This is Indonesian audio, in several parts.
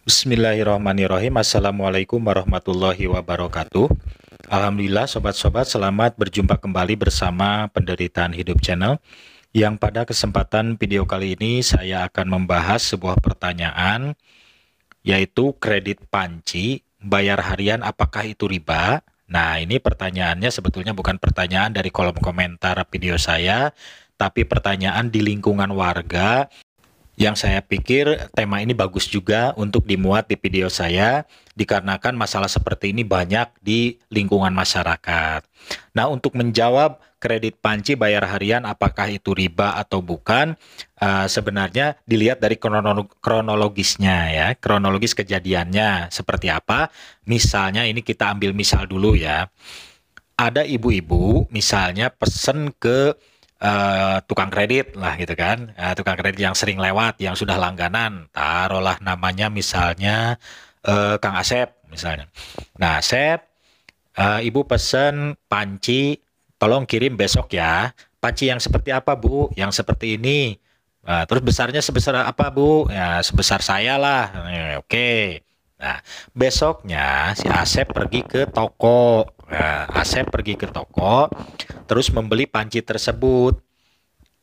Bismillahirrahmanirrahim. Assalamualaikum warahmatullahi wabarakatuh. Alhamdulillah sobat-sobat, selamat berjumpa kembali bersama Penderitaan Hidup Channel. Yang pada kesempatan video kali ini saya akan membahas sebuah pertanyaan, yaitu kredit panci bayar harian apakah itu riba? Nah, ini pertanyaannya sebetulnya bukan pertanyaan dari kolom komentar video saya, tapi pertanyaan di lingkungan warga yang saya pikir tema ini bagus juga untuk dimuat di video saya, dikarenakan masalah seperti ini banyak di lingkungan masyarakat. Nah, untuk menjawab kredit panci bayar harian apakah itu riba atau bukan, sebenarnya dilihat dari kronologisnya ya, kronologis kejadiannya seperti apa. Misalnya ini kita ambil misal dulu ya, ada ibu-ibu misalnya pesen ke tukang kredit lah gitu kan, tukang kredit yang sering lewat, yang sudah langganan, taruhlah namanya misalnya Kang Asep misalnya. Nah, Asep, ibu pesen panci, tolong kirim besok ya. Panci yang seperti apa bu? Yang seperti ini. Terus besarnya sebesar apa bu? Ya sebesar saya lah. Oke. Nah, besoknya si Asep pergi ke toko. Nah, Asep pergi ke toko, terus membeli panci tersebut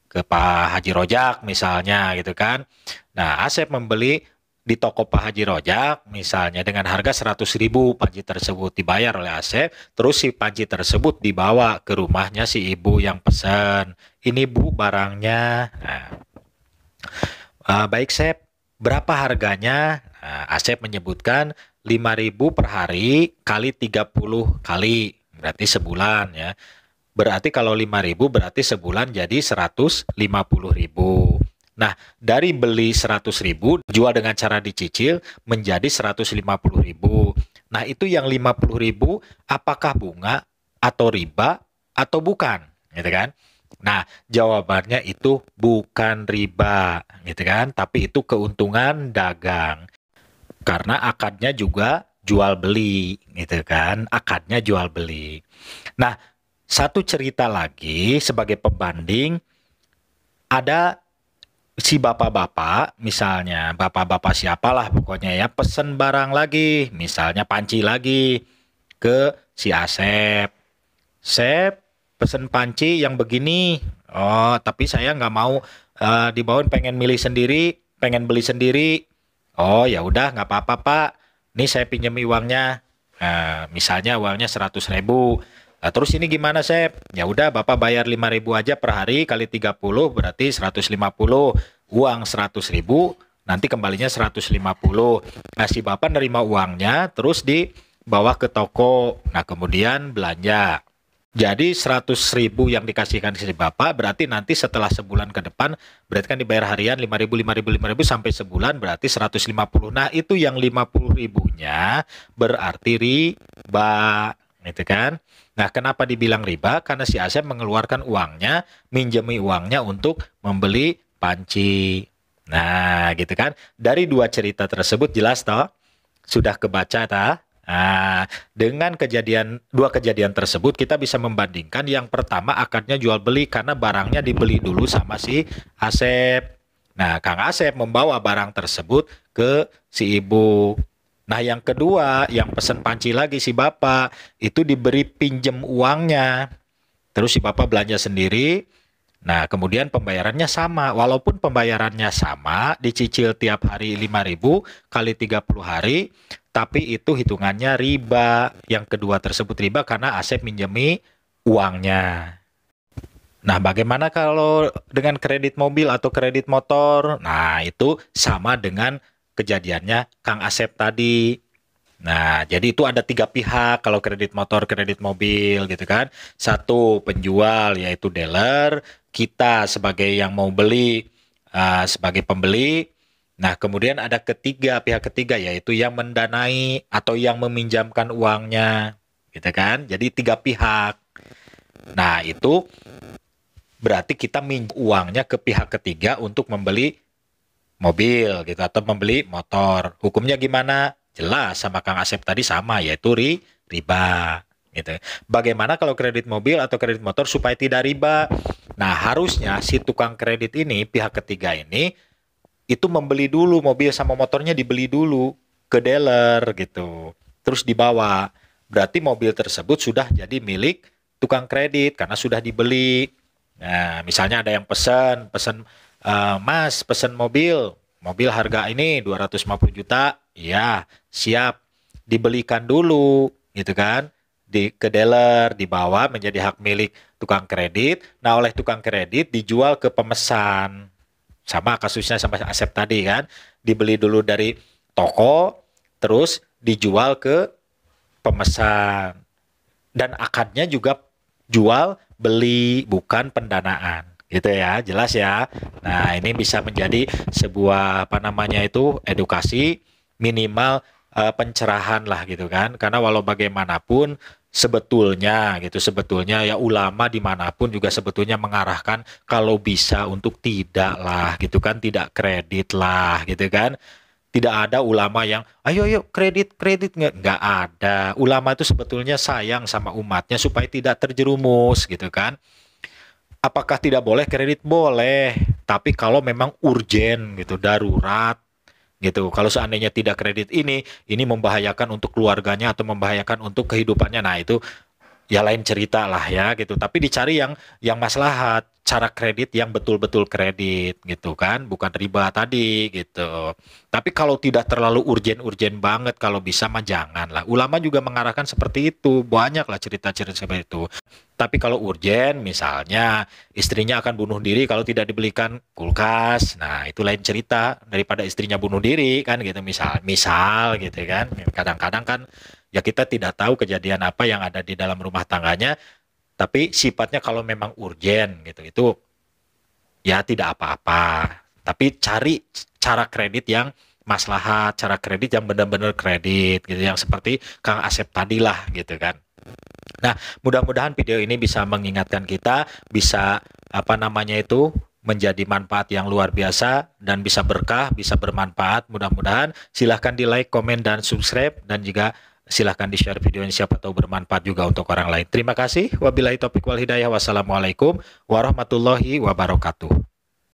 ke Pak Haji Rojak misalnya gitu kan. Nah, Asep membeli di toko Pak Haji Rojak misalnya dengan harga 100.000, panci tersebut dibayar oleh Asep, terus si panci tersebut dibawa ke rumahnya si ibu yang pesan. Ini bu barangnya. Nah, baik Sep, berapa harganya? Nah, Asep menyebutkan 5.000 per hari kali 30 kali, berarti sebulan ya. Berarti kalau 5.000 berarti sebulan jadi 150.000. Nah, dari beli 100.000 jual dengan cara dicicil menjadi 150.000. Nah, itu yang 50.000 apakah bunga atau riba atau bukan, gitu kan? Nah, jawabannya itu bukan riba, gitu kan? Tapi itu keuntungan dagang. Karena akadnya juga jual beli, gitu kan? Akadnya jual beli. Nah, satu cerita lagi sebagai pembanding, ada si bapak-bapak, misalnya bapak-bapak siapalah pokoknya ya, pesen barang lagi, misalnya panci lagi ke si Asep. Sep, pesen panci yang begini. Oh, tapi saya nggak mau dibawain, pengen milih sendiri, pengen beli sendiri. Oh, ya udah nggak apa-apa Pak. Nih saya pinjam uangnya. Nah, misalnya uangnya 100.000. Nah, terus ini gimana Sep? Ya udah Bapak bayar 5.000 aja per hari kali 30 berarti 150. Uang 100.000, nanti kembalinya 150. Nah, si Bapak nerima uangnya terus dibawa ke toko. Nah, kemudian belanja. Jadi 100.000 yang dikasihkan si Bapak berarti nanti setelah sebulan ke depan berarti kan dibayar harian 5.000 5.000 5.000 sampai sebulan berarti 150. Nah, itu yang 50.000-nya berarti riba, gitu kan? Nah, kenapa dibilang riba? Karena si Asep mengeluarkan uangnya, minjemi uangnya untuk membeli panci. Nah, gitu kan? Dari dua cerita tersebut jelas toh? Sudah kebaca toh? Nah, dengan dua kejadian tersebut kita bisa membandingkan. Yang pertama akadnya jual beli karena barangnya dibeli dulu sama si Asep. Nah, Kang Asep membawa barang tersebut ke si ibu. Nah, yang kedua yang pesen panci lagi si bapak itu diberi pinjem uangnya. Terus si bapak belanja sendiri. Nah, kemudian pembayarannya sama. Walaupun pembayarannya sama, dicicil tiap hari 5.000 kali 30 hari, tapi itu hitungannya riba. Yang kedua tersebut riba karena Asep minjemi uangnya. Nah, bagaimana kalau dengan kredit mobil atau kredit motor? Nah, itu sama dengan kejadiannya Kang Asep tadi. Nah, jadi itu ada tiga pihak kalau kredit motor, kredit mobil gitu kan. Satu, penjual yaitu dealer, kita sebagai yang mau beli sebagai pembeli. Nah, kemudian ada pihak ketiga yaitu yang mendanai atau yang meminjamkan uangnya, gitu kan. Jadi tiga pihak. Nah, itu berarti kita minjem uangnya ke pihak ketiga untuk membeli mobil gitu atau membeli motor. Hukumnya gimana? Jelas sama Kang Asep tadi sama yaitu riba gitu. Bagaimana kalau kredit mobil atau kredit motor supaya tidak riba? Nah, harusnya si tukang kredit ini, pihak ketiga ini itu membeli dulu mobil sama motornya, dibeli dulu. ke dealer gitu. Terus dibawa. Berarti mobil tersebut sudah jadi milik tukang kredit karena sudah dibeli. Nah, misalnya ada yang pesan, Mas, pesan mobil harga ini 250 juta. Ya, siap. Dibelikan dulu, gitu kan? Ke dealer, dibawa menjadi hak milik tukang kredit. Nah, oleh tukang kredit dijual ke pemesan. Sama kasusnya sama Asep tadi kan. Dibeli dulu dari toko, terus dijual ke pemesan. Dan akadnya juga jual beli, bukan pendanaan. Gitu ya, jelas ya. Nah, ini bisa menjadi sebuah apa namanya itu edukasi, minimal pencerahan lah gitu kan. Karena walau bagaimanapun sebetulnya ya ulama dimanapun juga sebetulnya mengarahkan kalau bisa untuk tidak lah gitu kan, tidak kredit lah gitu kan. Tidak ada ulama yang ayo kredit nggak ada. Ulama itu sebetulnya sayang sama umatnya supaya tidak terjerumus gitu kan. Apakah tidak boleh kredit? Boleh, tapi kalau memang urgen gitu, darurat gitu. Kalau seandainya tidak kredit ini membahayakan untuk keluarganya atau membahayakan untuk kehidupannya. Nah, itu ya lain cerita lah ya gitu. Tapi dicari yang maslahat, cara kredit yang betul-betul kredit gitu kan, bukan riba tadi gitu. Tapi kalau tidak terlalu urgen-urgen banget, kalau bisa mah jangan lah. Ulama juga mengarahkan seperti itu, banyak lah cerita-cerita seperti itu. Tapi kalau urgen, misalnya istrinya akan bunuh diri kalau tidak dibelikan kulkas, nah itu lain cerita daripada istrinya bunuh diri kan gitu, misal gitu kan. Kadang-kadang kan ya kita tidak tahu kejadian apa yang ada di dalam rumah tangganya, tapi sifatnya kalau memang urgen gitu, itu ya tidak apa-apa. Tapi cari cara kredit yang maslahat, cara kredit yang benar-benar kredit gitu, yang seperti Kang Asep tadi lah gitu kan. Nah, mudah-mudahan video ini bisa mengingatkan kita, bisa apa namanya itu menjadi manfaat yang luar biasa dan bisa berkah, bisa bermanfaat. Mudah-mudahan silahkan di like, komen, dan subscribe, dan juga silahkan di share video ini, siapa tahu bermanfaat juga untuk orang lain. Terima kasih. Wabillahi taufiq wal hidayah. Wassalamualaikum warahmatullahi wabarakatuh.